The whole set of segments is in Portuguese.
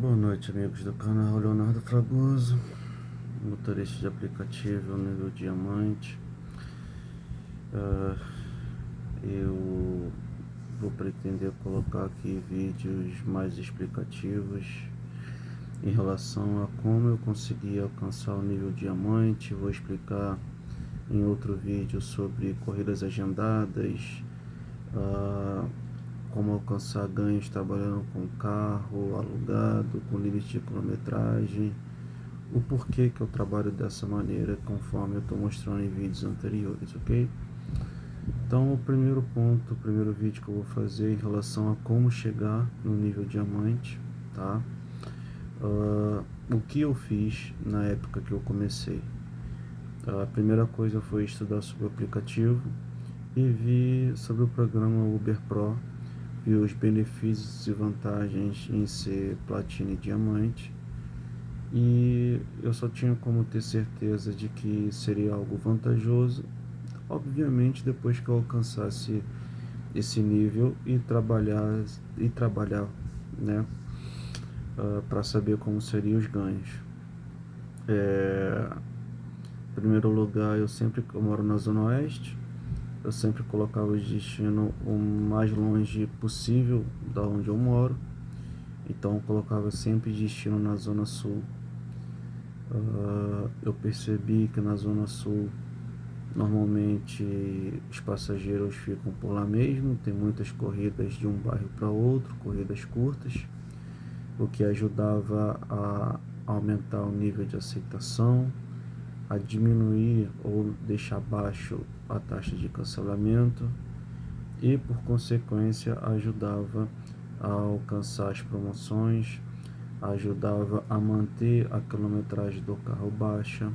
Boa noite, amigos do canal Leonardo Fragoso, motorista de aplicativo nível diamante. Eu vou pretender colocar aqui vídeos mais explicativos em relação a como eu consegui alcançar o nível diamante. Vou explicar em outro vídeo sobre corridas agendadas, como alcançar ganhos trabalhando com carro alugado, com limite de quilometragem, o porquê que eu trabalho dessa maneira, conforme eu estou mostrando em vídeos anteriores, ok? Então, o primeiro ponto, o primeiro vídeo que eu vou fazer em relação a como chegar no nível diamante, tá? O que eu fiz na época que eu comecei? A primeira coisa foi estudar sobre o aplicativo e vi sobre o programa Uber Pro, vi os benefícios e vantagens em ser platina e diamante, e eu só tinha como ter certeza de que seria algo vantajoso, obviamente, depois que eu alcançasse esse nível e trabalhar, né, para saber como seriam os ganhos. Em primeiro lugar, eu moro na Zona Oeste. Eu sempre colocava o destino o mais longe possível da onde eu moro. Então eu colocava sempre destino na Zona Sul. Eu percebi que na Zona Sul normalmente os passageiros ficam por lá mesmo. Tem muitas corridas de um bairro para outro, corridas curtas, o que ajudava a aumentar o nível de aceitação, a diminuir ou deixar baixo a taxa de cancelamento e, por consequência, ajudava a alcançar as promoções, ajudava a manter a quilometragem do carro baixa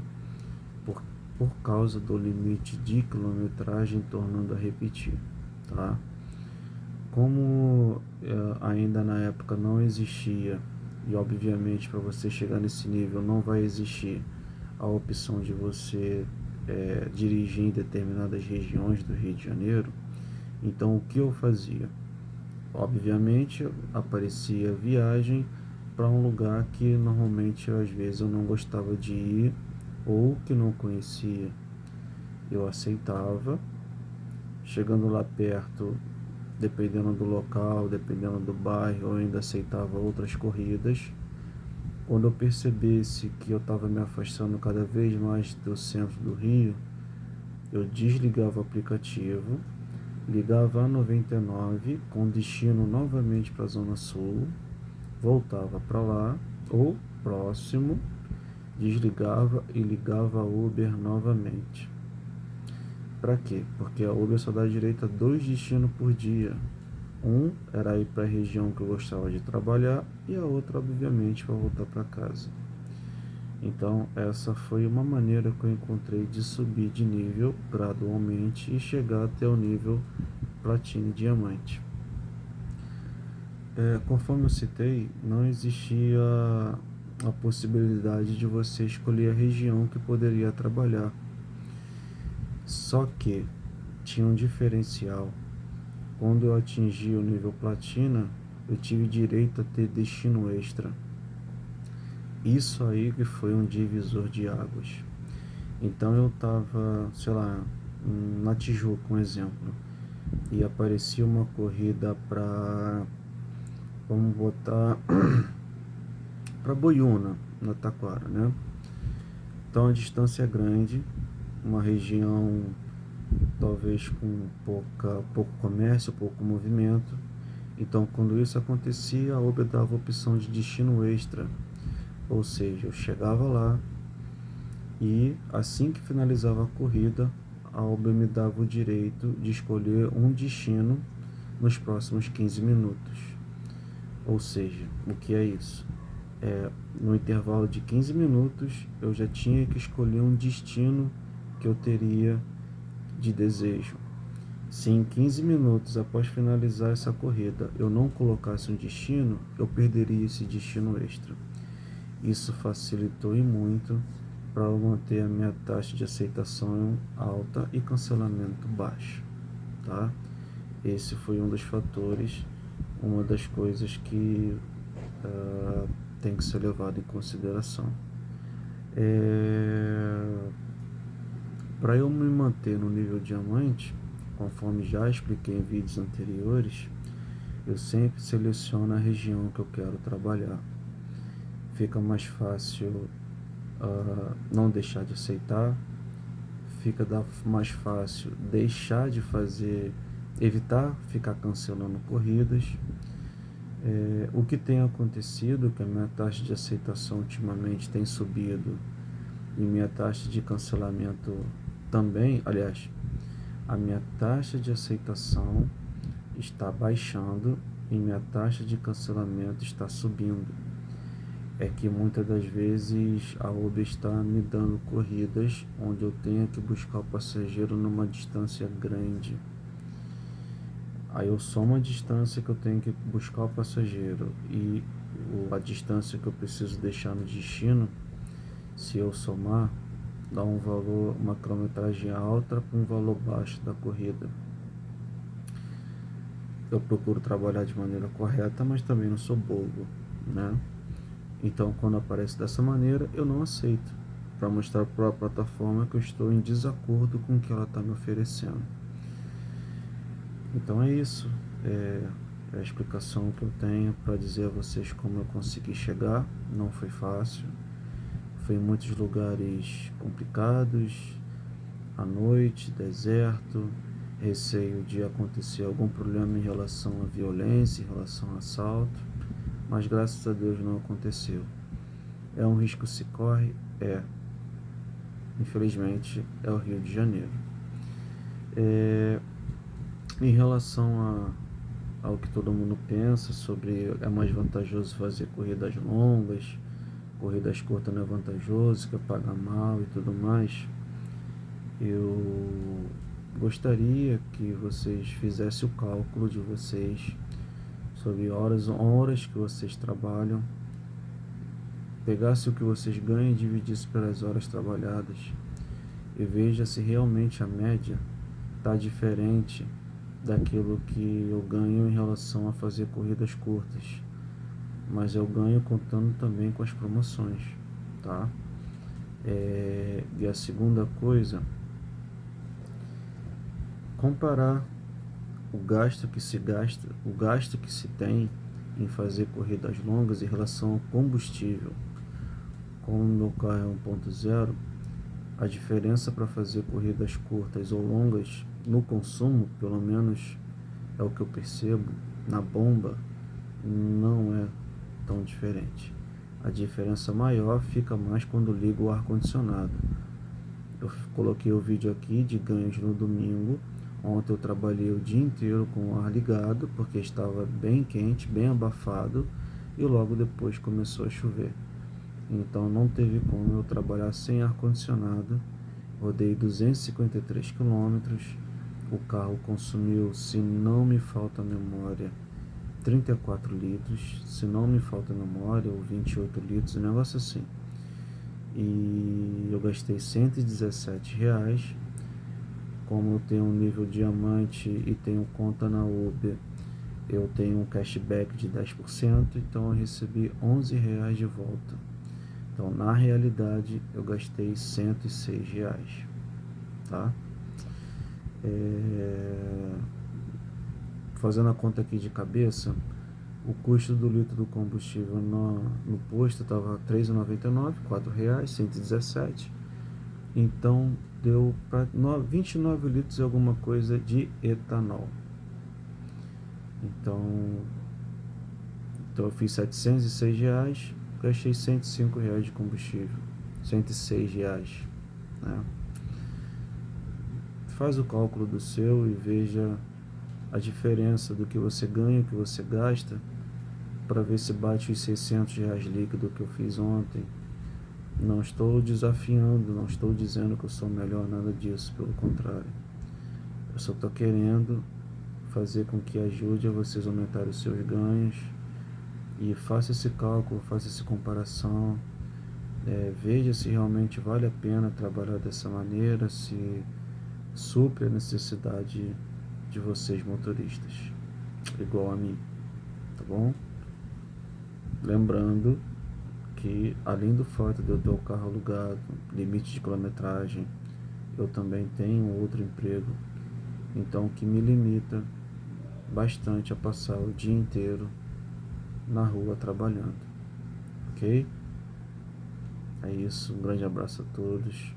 por causa do limite de quilometragem, tornando a repetir, tá? Como ainda na época não existia, e obviamente para você chegar nesse nível não vai existir a opção de você dirigir em determinadas regiões do Rio de Janeiro, então o que eu fazia? Obviamente aparecia viagem para um lugar que normalmente às vezes eu não gostava de ir ou que não conhecia. Eu aceitava, chegando lá perto, dependendo do local, dependendo do bairro, eu ainda aceitava outras corridas. Quando eu percebesse que eu estava me afastando cada vez mais do centro do Rio, eu desligava o aplicativo, ligava a 99 com destino novamente para a Zona Sul, voltava para lá ou próximo, desligava e ligava a Uber novamente. Para quê? Porque a Uber só dá direito a 2 destinos por dia. Um era ir para a região que eu gostava de trabalhar e a outra, obviamente, para voltar para casa. Então, essa foi uma maneira que eu encontrei de subir de nível gradualmente e chegar até o nível platina e diamante. Conforme eu citei, não existia a possibilidade de você escolher a região que poderia trabalhar. Só que tinha um diferencial. Quando eu atingi o nível platina, eu tive direito a ter destino extra. Isso aí que foi um divisor de águas. Então eu estava, sei lá, na Tijuca, um exemplo, e aparecia uma corrida para, vamos botar, para Boiúna, na Taquara, né? Então a distância é grande, uma região talvez com pouco comércio, pouco movimento. Então, quando isso acontecia, a Uber dava a opção de destino extra, ou seja, eu chegava lá e assim que finalizava a corrida, a Uber me dava o direito de escolher um destino nos próximos 15 minutos. Ou seja, o que é isso? No intervalo de 15 minutos, eu já tinha que escolher um destino que eu teria de desejo. Se em 15 minutos após finalizar essa corrida eu não colocasse um destino, eu perderia esse destino extra. Isso facilitou e muito para eu manter a minha taxa de aceitação alta e cancelamento baixo, tá? Esse foi um dos fatores, uma das coisas que tem que ser levado em consideração. Para eu me manter no nível diamante, conforme já expliquei em vídeos anteriores, eu sempre seleciono a região que eu quero trabalhar. Fica mais fácil não deixar de aceitar, fica mais fácil deixar de fazer, evitar ficar cancelando corridas. O que tem acontecido, que a minha taxa de aceitação ultimamente tem subido e minha taxa de cancelamento também, aliás, a minha taxa de aceitação está baixando e minha taxa de cancelamento está subindo. É que muitas das vezes a Uber está me dando corridas onde eu tenho que buscar o passageiro numa distância grande. Aí eu somo a distância que eu tenho que buscar o passageiro e a distância que eu preciso deixar no destino. Se eu somar, dá um valor, uma quilometragem alta para um valor baixo da corrida. Eu procuro trabalhar de maneira correta, mas também não sou bobo, né? Então, quando aparece dessa maneira, eu não aceito, para mostrar para a plataforma que eu estou em desacordo com o que ela está me oferecendo. Então é isso, é a explicação que eu tenho para dizer a vocês como eu consegui chegar. Não foi fácil, foi em muitos lugares complicados, à noite, deserto, receio de acontecer algum problema em relação à violência, em relação a assalto, mas graças a Deus não aconteceu. É um risco que se corre? Infelizmente é o Rio de Janeiro. Em relação ao que todo mundo pensa sobre é mais vantajoso fazer corridas longas, corridas curtas não é vantajoso, que paga mal e tudo mais, eu gostaria que vocês fizessem o cálculo de vocês sobre horas que vocês trabalham, pegasse o que vocês ganham e dividisse pelas horas trabalhadas e veja se realmente a média está diferente daquilo que eu ganho em relação a fazer corridas curtas, mas eu ganho contando também com as promoções, tá? E a segunda coisa, comparar o gasto que se tem em fazer corridas longas em relação ao combustível. Como o meu carro é 1.0, a diferença para fazer corridas curtas ou longas no consumo, pelo menos é o que eu percebo, na bomba, não é tão diferente. A diferença maior fica mais quando ligo o ar-condicionado. Eu coloquei o vídeo aqui de ganhos no domingo. Ontem eu trabalhei o dia inteiro com o ar ligado, porque estava bem quente, bem abafado, e logo depois começou a chover. Então não teve como eu trabalhar sem ar-condicionado. Rodei 253 quilômetros. O carro consumiu, se não me falta a memória, 34 litros, se não me falta a memória, ou 28 litros, um negócio assim. E eu gastei R$ 117. Como eu tenho um nível diamante e tenho conta na Uber, eu tenho um cashback de 10%, então eu recebi R$ 11 de volta. Então, na realidade, eu gastei R$ 106, tá? Fazendo a conta aqui de cabeça, o custo do litro do combustível no posto estava R$ 3,99, R$ 117. Então deu para 29 litros e alguma coisa de etanol. Então eu fiz R$ 706, gastei R$ 105 de combustível, R$ 106, né? Faz o cálculo do seu e veja a diferença do que você ganha e o que você gasta, para ver se bate os R$ 600 líquido que eu fiz ontem. Não estou desafiando, não estou dizendo que eu sou melhor, nada disso, pelo contrário. Eu só estou querendo fazer com que ajude a vocês a aumentar os seus ganhos. E faça esse cálculo, faça essa comparação, veja se realmente vale a pena trabalhar dessa maneira, se supre a necessidade de vocês motoristas, igual a mim, tá bom? Lembrando que, além do fato de eu ter o carro alugado, limite de quilometragem, eu também tenho outro emprego, então que me limita bastante a passar o dia inteiro na rua trabalhando, ok? É isso, um grande abraço a todos.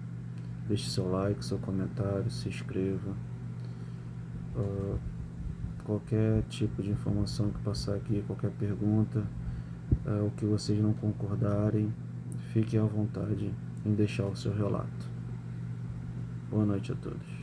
Deixe seu like, seu comentário, se inscreva. Qualquer tipo de informação que passar aqui, qualquer pergunta, o que vocês não concordarem, fiquem à vontade em deixar o seu relato. Boa noite a todos.